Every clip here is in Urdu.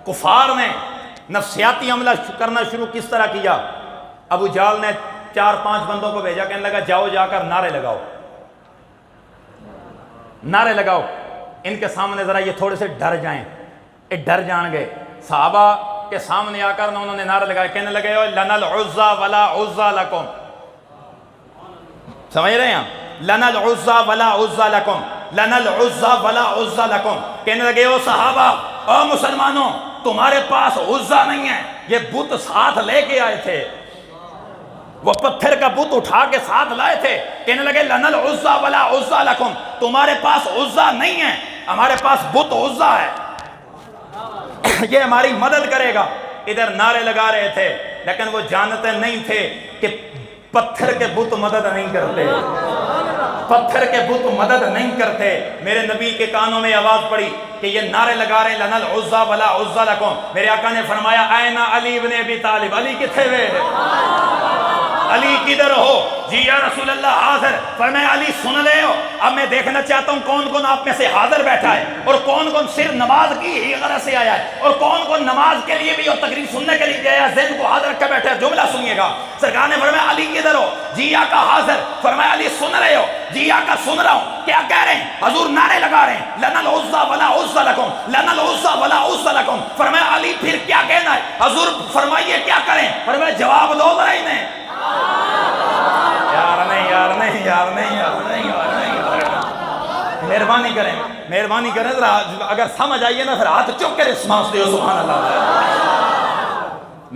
کفار نے نفسیاتی حملہ کرنا شروع کس طرح کیا؟ ابو جہل نے 4-5 بندوں کو بھیجا، کہنے لگا جاؤ جا کر نعرے لگاؤ، نعرے لگاؤ، ان کے سامنے ذرا یہ تھوڑے سے ڈر جائیں۔ یہ ڈر جان گئے، صحابہ کے سامنے آ کر انہوں نے نعرے لگائے، کہنے لگے لنا العزا ولا عزا لکم، سمجھ رہے ہیں؟ لنا العزا ولا عزا لکم، لنا العزا ولا عزا لکم، کہنے لگے او صحابہ، او مسلمانوں، تمہارے پاس عزا نہیں ہے، یہ بت ساتھ لے کے آئے تھے، وہ پتھر کا بت اٹھا کے ساتھ لائے تھے، کہنے لگے لنا العزا ولا عزا لکم، تمہارے پاس عزا نہیں ہے، ہمارے پاس بت عزا ہے، یہ ہماری مدد کرے گا۔ ادھر نعرے لگا رہے تھے، لیکن وہ جانتے نہیں تھے کہ پتھر کے بت مدد نہیں کرتے، پتھر کے بت مدد نہیں کرتے۔ میرے نبی کے کانوں میں آواز پڑی کہ یہ نعرے لگا رہے ہیں لنا العزا ولا عزا لکم، میرے آقا نے فرمایا اینا علی ابن ابی طالب، علی کتھے ہوئے؟ علی کدھر ہو؟ جی یا رسول اللہ حاضر۔ فرمایا علی سن لے ہو، اب میں دیکھنا چاہتا ہوں کون کون آپ میں سے حاضر بیٹھا ہے، اور کون کون صرف نماز کی ہی غرض سے آیا ہے، اور کون کون نماز کے لیے بھی اور تقریر سننے کے لیے آیا ہے، ذہن کو حاضر رکھے بیٹھا ہے۔ جملہ سنیے گا، سرکار نے فرمایا علی کدھر ہو؟ جی آقا حاضر۔ فرمایا علی سن رہے ہو؟ جی آقا سن رہا ہوں۔ کیا کہہ رہے ہیں؟ حضور نعرے لگا رہے ہیں لنا العزا ولا عزا لکم، لنا العزا ولا عزا لکم۔ فرمایا علی پھر کیا کہنا ہے؟ حضور فرمائیے کیا کریں؟ فرمایا جواب دو ذرا انہیں۔ مہربانی کریں، مہربانی کریں ذرا، اگر سمجھ آئیے نا پھر ہاتھ چک کے رسپانس دیو، سبحان اللہ۔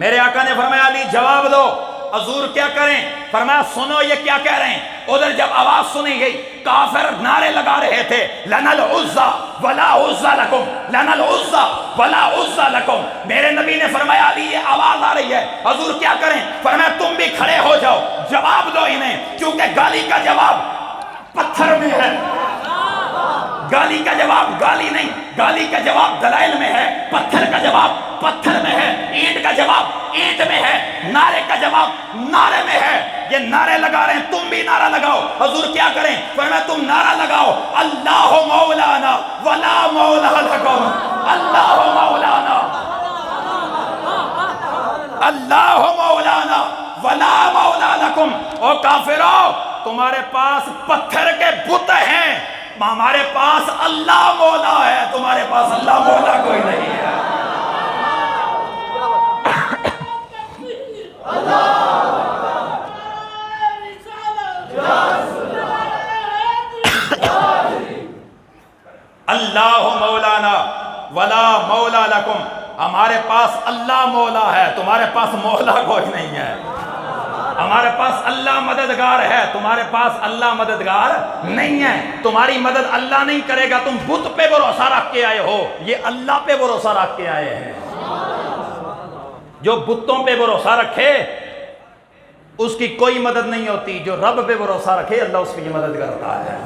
میرے آقا نے فرمایا علی جواب دو۔ حضور کیا کریں؟ فرمایا سنو یہ کیا کہہ رہے ہیں۔ ادھر جب آواز سنی گئی، کافر نعرے لگا رہے تھے لنا العزا ولا عزا لکم، لنا العزا ولا عزا لکم۔ میرے نبی نے فرمایا علی یہ آواز آ رہی ہے، حضور کیا کریں؟ فرمایا تم بھی کھڑے ہو جاؤ، جواب دو انہیں، کیونکہ گالی کا جواب پتھر میں ہے، گالی کا جواب گالی نہیں، گالی کا جواب دلائل میں ہے، پتھر کا جواب پتھر میں ہے، اینٹ کا جواب اینٹ میں ہے، نعرے کا جواب نعرے میں ہے۔ یہ نعرے لگا رہے ہیں، تم بھی نعرہ لگاؤ۔ حضور کیا کریں؟ فرمایا تم نعرہ لگاؤ اللہ مولانا ولا مولا لکم، اللہ مولانا، اللہ مولانا ولا مولا لکم۔ او کافرو، تمہارے پاس پتھر کے بت ہیں، ہمارے پاس اللہ مولا ہے، تمہارے پاس اللہ مولا کوئی نہیں ہے۔ اللہ مولانا ولا مولا لکم، ہمارے پاس اللہ مولا ہے، تمہارے پاس مولا کوئی نہیں ہے۔ ہمارے پاس اللہ مددگار ہے، تمہارے پاس اللہ مددگار نہیں ہے۔ تمہاری مدد اللہ نہیں کرے گا، تم بت پہ بھروسہ رکھ کے آئے ہو، یہ اللہ پہ بھروسہ رکھ کے آئے ہیں۔ جو بتوں پہ بھروسہ رکھے اس کی کوئی مدد نہیں ہوتی، جو رب پہ بھروسہ رکھے اللہ اس کی مدد کرتا ہے۔